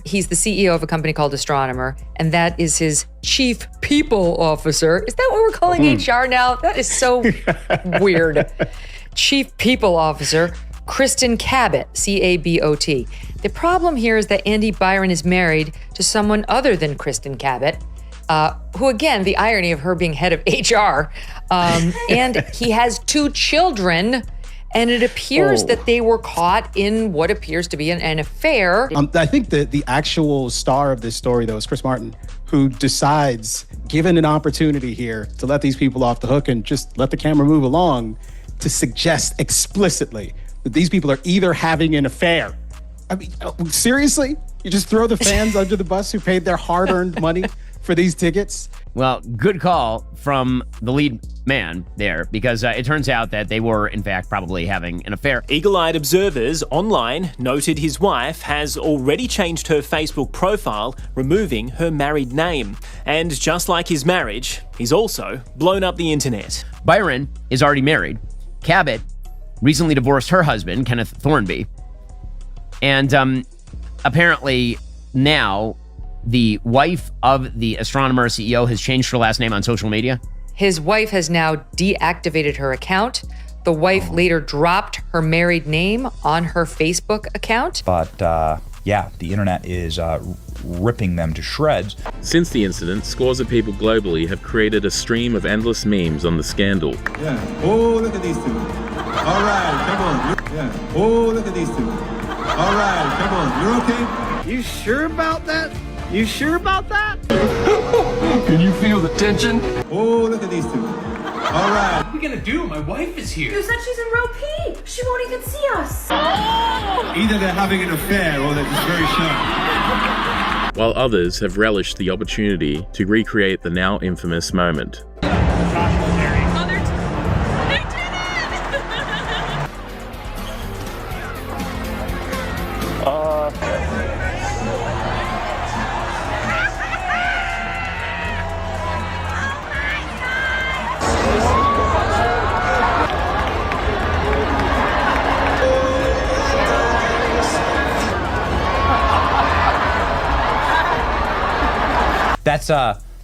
He's the CEO of a company called Astronomer, and that is his chief people officer. Is that what we're calling HR now? That is so weird. Chief people officer, Kristin Cabot, C-A-B-O-T. The problem here is that Andy Byron is married to someone other than Kristin Cabot, who, again, the irony of her being head of HR, and he has 2 children. And it appears that they were caught in what appears to be an affair. I think that the actual star of this story, though, is Chris Martin, who decides, given an opportunity here, to let these people off the hook and just let the camera move along, to suggest explicitly that these people are either having an affair. I mean, seriously? You just throw the fans under the bus who paid their hard-earned money for these tickets? Well, good call from the lead man there, because it turns out that they were, in fact, probably having an affair. Eagle-eyed observers online noted his wife has already changed her Facebook profile, removing her married name. And just like his marriage, he's also blown up the internet. Byron is already married. Cabot recently divorced her husband, Kenneth Thornby. And apparently now the wife of the Astronomer CEO has changed her last name on social media. His wife has now deactivated her account. The wife later dropped her married name on her Facebook account. But yeah, the internet is ripping them to shreds. Since the incident, scores of people globally have created a stream of endless memes on the scandal. Yeah. Oh, look at these 2. All right, come on. Yeah. Oh, look at these 2. All right, come on. You're okay? You sure about that? You sure about that? Can you feel the tension? Oh, look at these 2. All right. What are we gonna do? My wife is here. You said she's in row P. She won't even see us. Either they're having an affair or they're just very shy. While others have relished the opportunity to recreate the now infamous moment.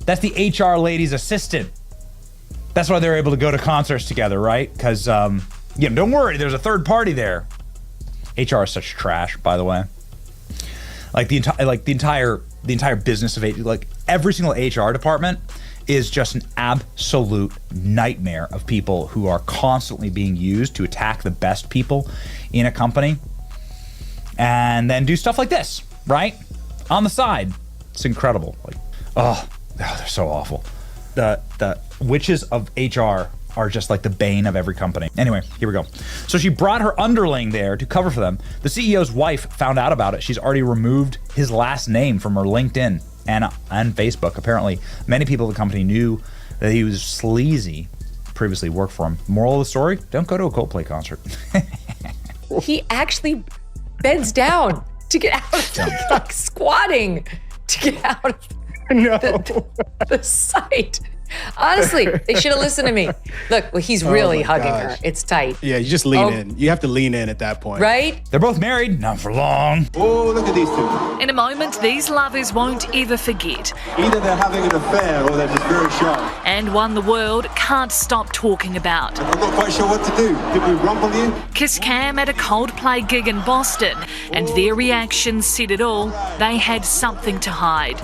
That's the HR lady's assistant. That's why they're able to go to concerts together, right? Because don't worry, there's a third party there. HR is such trash, by the way. Like the entire business of like every single HR department is just an absolute nightmare of people who are constantly being used to attack the best people in a company, and then do stuff like this, right? On the side. It's incredible. Like, oh, they're so awful. The witches of HR are just like the bane of every company. Anyway, here we go. So she brought her underling there to cover for them. The CEO's wife found out about it. She's already removed his last name from her LinkedIn and Facebook. Apparently, many people at the company knew that he was sleazy, previously worked for him. Moral of the story, don't go to a Coldplay concert. He actually bends down to get out of like squatting to get out of the site. Honestly, they should have listened to me. Look, well, he's really hugging her. It's tight. Yeah, you just lean in. You have to lean in at that point. Right? They're both married, not for long. Oh, look at these 2. In a moment, these lovers won't ever forget. Either they're having an affair or they're just very shy. And one the world can't stop talking about. I'm not quite sure what to do. Did we rumble you? Kiss Cam at a Coldplay gig in Boston, and their reactions said it all. They had something to hide.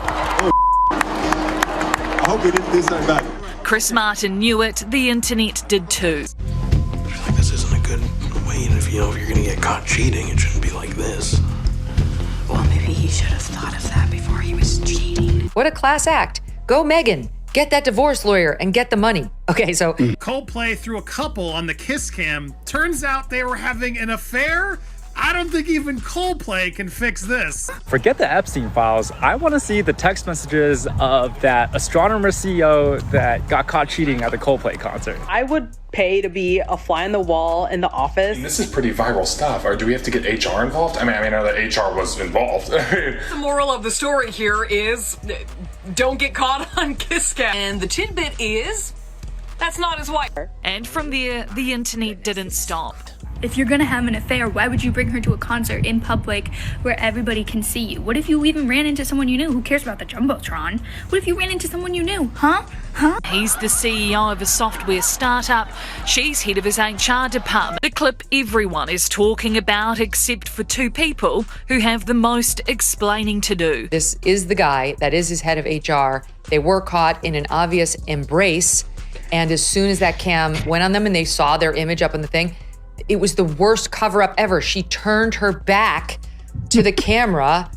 I hope we didn't do something bad. Chris Martin knew it, the internet did too. I feel like this isn't a good way, and if you're gonna get caught cheating, it shouldn't be like this. Well, maybe he should have thought of that before he was cheating. What a class act. Go, Megan. Get that divorce lawyer and get the money. Okay, so Coldplay threw a couple on the Kiss Cam. Turns out they were having an affair? I don't think even Coldplay can fix this. Forget the Epstein files. I want to see the text messages of that Astronomer CEO that got caught cheating at the Coldplay concert. I would pay to be a fly on the wall in the office. This is pretty viral stuff. Or do we have to get HR involved? I mean, I know that HR was involved. The moral of the story here is don't get caught on Kiss Cam. And the tidbit is that's not his wife. And from there, the internet didn't stop. If you're gonna have an affair, why would you bring her to a concert in public where everybody can see you? What if you even ran into someone you knew? Who cares about the Jumbotron? What if you ran into someone you knew? Huh? He's the CEO of a software startup. She's head of his HR department. The clip everyone is talking about except for two people who have the most explaining to do. This is the guy that is his head of HR. They were caught in an obvious embrace. And as soon as that cam went on them and they saw their image up on the thing, it was the worst cover-up ever. She turned her back to the camera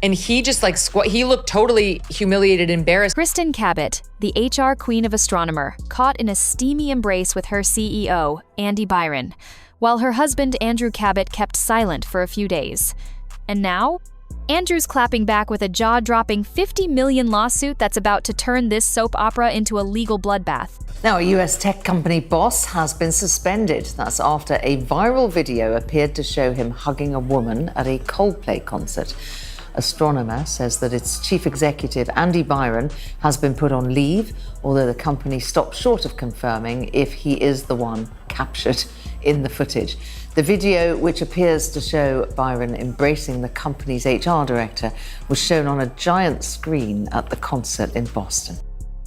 and he just like he looked totally humiliated, embarrassed. Kristin Cabot, the HR queen of Astronomer, caught in a steamy embrace with her CEO, Andy Byron, while her husband Andrew Cabot kept silent for a few days. And now, Andrew's clapping back with a jaw-dropping $50 million lawsuit that's about to turn this soap opera into a legal bloodbath. Now, a US tech company boss has been suspended. That's after a viral video appeared to show him hugging a woman at a Coldplay concert. Astronomer says that its chief executive, Andy Byron, has been put on leave, although the company stopped short of confirming if he is the one captured in the footage. The video, which appears to show Byron embracing the company's HR director, was shown on a giant screen at the concert in Boston.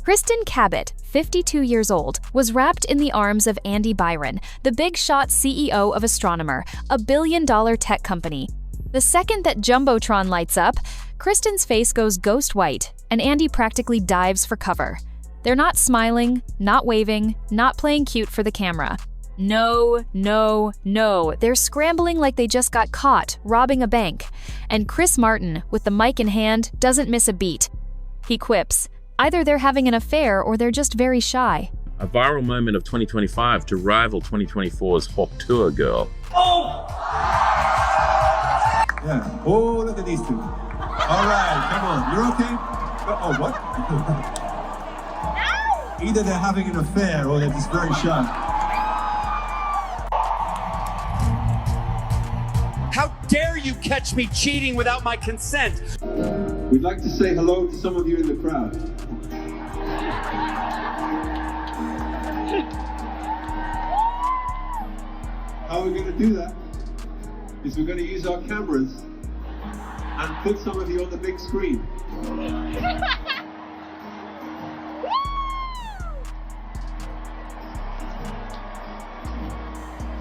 Kristin Cabot, 52 years old, was wrapped in the arms of Andy Byron, the big shot CEO of Astronomer, a billion-dollar tech company. The second that Jumbotron lights up, Kristin's face goes ghost white, and Andy practically dives for cover. They're not smiling, not waving, not playing cute for the camera. No, no, no. They're scrambling like they just got caught, robbing a bank. And Chris Martin, with the mic in hand, doesn't miss a beat. He quips, either they're having an affair or they're just very shy. A viral moment of 2025 to rival 2024's Hawk Tour girl. Oh! Yeah. Oh, look at these two. All right, come on. You're okay? Oh, what? Either they're having an affair or they're just very shy. How dare you catch me cheating without my consent? We'd like to say hello to some of you in the crowd. How we're going to do that is we're going to use our cameras and put some of you on the big screen.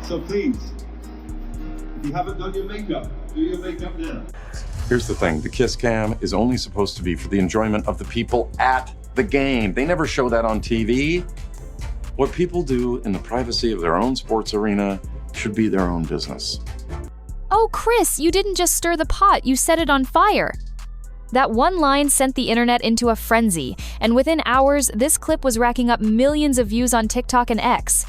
So please, if you haven't done your makeup, do your makeup now. Here's the thing, the kiss cam is only supposed to be for the enjoyment of the people at the game. They never show that on TV. What people do in the privacy of their own sports arena should be their own business. Oh, Chris, you didn't just stir the pot, you set it on fire. That one line sent the internet into a frenzy, and within hours, this clip was racking up millions of views on TikTok and X.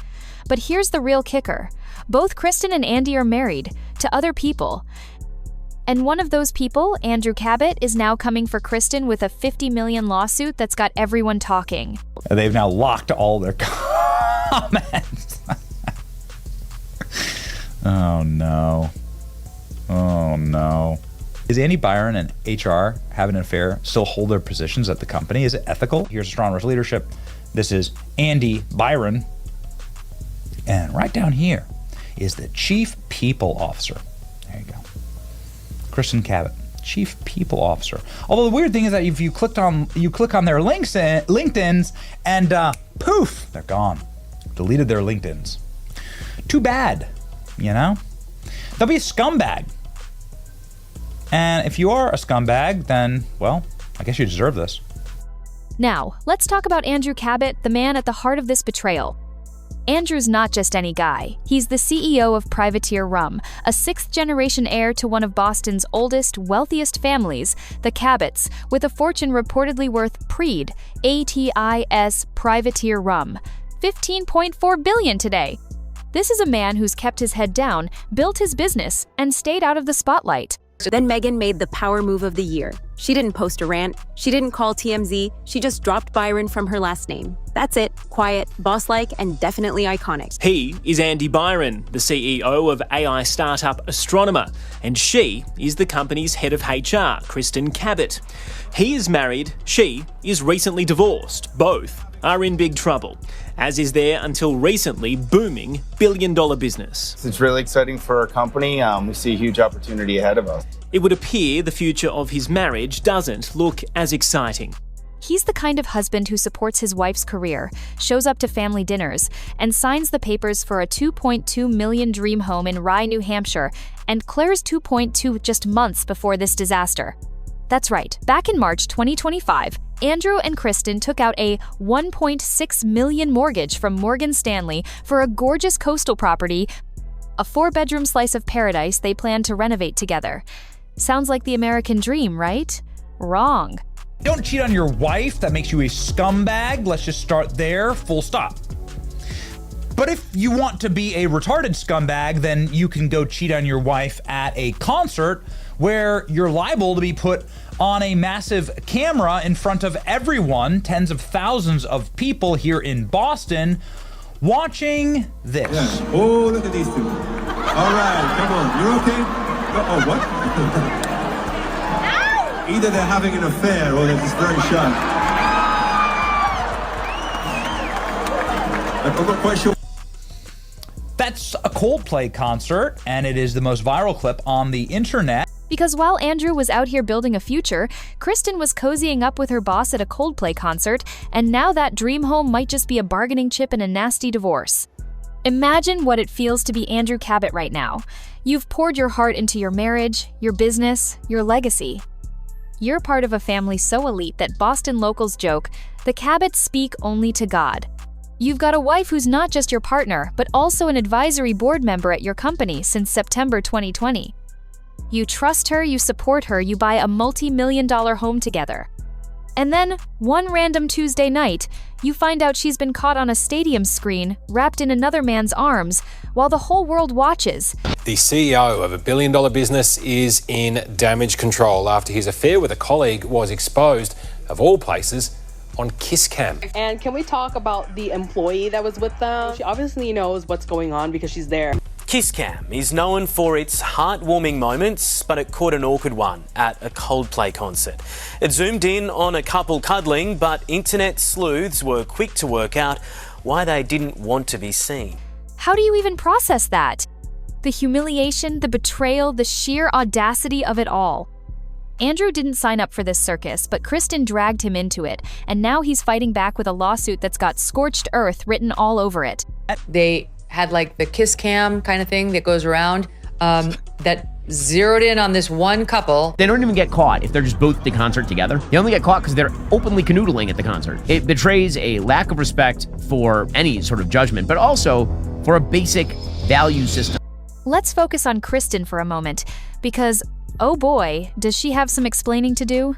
But here's the real kicker. Both Kristin and Andy are married, to other people. And one of those people, Andrew Cabot, is now coming for Kristin with a $50 million lawsuit that's got everyone talking. They've now locked all their comments. Oh, no. Oh, no. Is Andy Byron and HR having an affair still hold their positions at the company? Is it ethical? Here's Astronomer's leadership. This is Andy Byron. And right down here is the Chief People Officer. There you go. Kristin Cabot, Chief People Officer. Although the weird thing is that if you click on their LinkedIns and poof, they're gone. Deleted their LinkedIns. Too bad, you know? They'll be a scumbag. And if you are a scumbag, then, well, I guess you deserve this. Now, let's talk about Andrew Cabot, the man at the heart of this betrayal. Andrew's not just any guy. He's the CEO of Privateer Rum, a sixth-generation heir to one of Boston's oldest, wealthiest families, the Cabots, with a fortune reportedly worth ATIS Privateer Rum, $15.4 billion today. This is a man who's kept his head down, built his business, and stayed out of the spotlight. Then Meghan made the power move of the year. She didn't post a rant. She didn't call TMZ. She just dropped Byron from her last name. That's it. Quiet, boss-like, and definitely iconic. He is Andy Byron, the CEO of AI startup Astronomer, and she is the company's head of HR, Kristin Cabot. He is married, she is recently divorced. Both are in big trouble, as is their until recently booming billion-dollar business. It's really exciting for our company. We see a huge opportunity ahead of us. It would appear the future of his marriage doesn't look as exciting. He's the kind of husband who supports his wife's career, shows up to family dinners, and signs the papers for a $2.2 million dream home in Rye, New Hampshire, and Claire's 2.2 just months before this disaster. That's right, back in March 2025, Andrew and Kristin took out a $1.6 million mortgage from Morgan Stanley for a gorgeous coastal property, a 4-bedroom slice of paradise they plan to renovate together. Sounds like the American dream, right? Wrong. Don't cheat on your wife. That makes you a scumbag. Let's just start there, full stop. But if you want to be a retarded scumbag, then you can go cheat on your wife at a concert where you're liable to be put on a massive camera in front of everyone, tens of thousands of people here in Boston, watching this. Yeah. Oh, look at these two. All right, come on. You're okay? Oh, what? Either they're having an affair or they're just very shy. I'm not quite sure. That's a Coldplay concert, and it is the most viral clip on the internet. Because while Andrew was out here building a future, Kristin was cozying up with her boss at a Coldplay concert, and now that dream home might just be a bargaining chip in a nasty divorce. Imagine what it feels to be Andrew Cabot right now. You've poured your heart into your marriage, your business, your legacy. You're part of a family so elite that Boston locals joke, the Cabots speak only to God. You've got a wife who's not just your partner, but also an advisory board member at your company since September 2020. You trust her, you support her, you buy a multi-million-dollar home together. And then, one random Tuesday night, you find out she's been caught on a stadium screen, wrapped in another man's arms, while the whole world watches. The CEO of a billion-dollar business is in damage control after his affair with a colleague was exposed, of all places, on Kiss Cam. And can we talk about the employee that was with them? She obviously knows what's going on because she's there. Kiss Cam is known for its heartwarming moments, but it caught an awkward one at a Coldplay concert. It zoomed in on a couple cuddling, but internet sleuths were quick to work out why they didn't want to be seen. How do you even process that? The humiliation, the betrayal, the sheer audacity of it all. Andrew didn't sign up for this circus, but Kristin dragged him into it, and now he's fighting back with a lawsuit that's got scorched earth written all over it. They had like the kiss cam kind of thing that goes around that zeroed in on this one couple. They don't even get caught if they're just both at the concert together. They only get caught because they're openly canoodling at the concert. It betrays a lack of respect for any sort of judgment, but also for a basic value system. Let's focus on Kristin for a moment, because oh boy, does she have some explaining to do?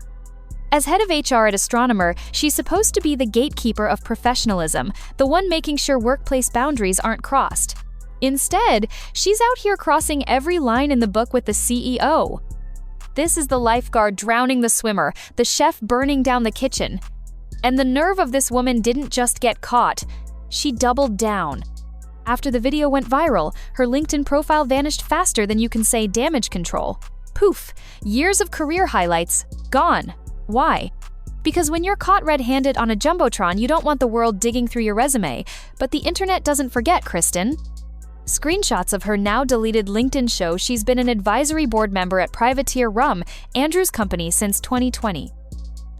As head of HR at Astronomer, she's supposed to be the gatekeeper of professionalism, the one making sure workplace boundaries aren't crossed. Instead, she's out here crossing every line in the book with the CEO. This is the lifeguard drowning the swimmer, the chef burning down the kitchen. And the nerve of this woman didn't just get caught, she doubled down. After the video went viral, her LinkedIn profile vanished faster than you can say damage control. Poof, years of career highlights, gone. Why? Because when you're caught red-handed on a Jumbotron, you don't want the world digging through your resume, but the internet doesn't forget, Kristin. Screenshots of her now-deleted LinkedIn show she's been an advisory board member at Privateer Rum, Andrew's company, since 2020.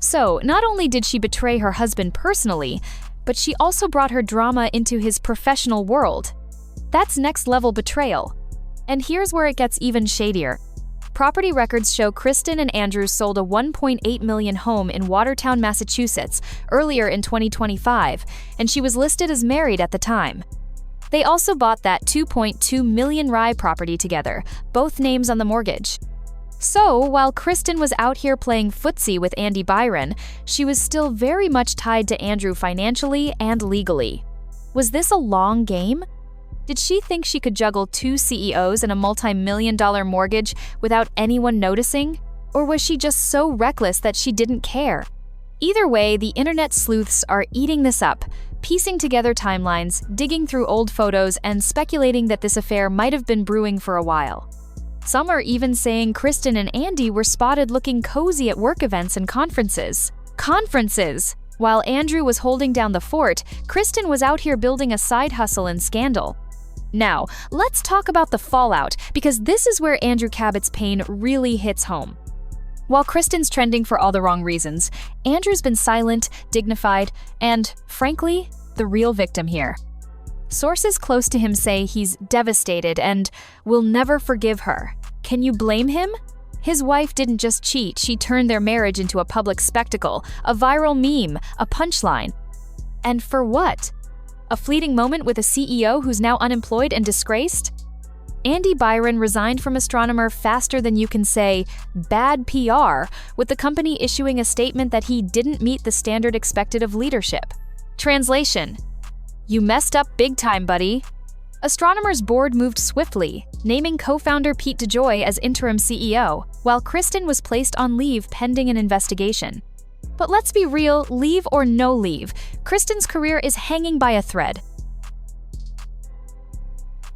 So, not only did she betray her husband personally, but she also brought her drama into his professional world. That's next-level betrayal. And here's where it gets even shadier. Property records show Kristin and Andrew sold a $1.8 million home in Watertown, Massachusetts, earlier in 2025, and she was listed as married at the time. They also bought that $2.2 million Rye property together, both names on the mortgage. So, while Kristin was out here playing footsie with Andy Byron, she was still very much tied to Andrew financially and legally. Was this a long game? Did she think she could juggle two CEOs and a multi-million-dollar mortgage without anyone noticing? Or was she just so reckless that she didn't care? Either way, the internet sleuths are eating this up, piecing together timelines, digging through old photos, and speculating that this affair might have been brewing for a while. Some are even saying Kristin and Andy were spotted looking cozy at work events and conferences. Conferences! While Andrew was holding down the fort, Kristin was out here building a side hustle and scandal. Now, let's talk about the fallout, because this is where Andrew Cabot's pain really hits home. While Kristin's trending for all the wrong reasons, Andrew's been silent, dignified, and, frankly, the real victim here. Sources close to him say he's devastated and will never forgive her. Can you blame him? His wife didn't just cheat, she turned their marriage into a public spectacle, a viral meme, a punchline. And for what? A fleeting moment with a CEO who's now unemployed and disgraced? Andy Byron resigned from Astronomer faster than you can say bad PR, with the company issuing a statement that he didn't meet the standard expected of leadership. Translation: you messed up big time, buddy. Astronomer's board moved swiftly, naming co-founder Pete DeJoy as interim CEO, while Kristin was placed on leave pending an investigation. But let's be real, leave or no leave, Kristin's career is hanging by a thread.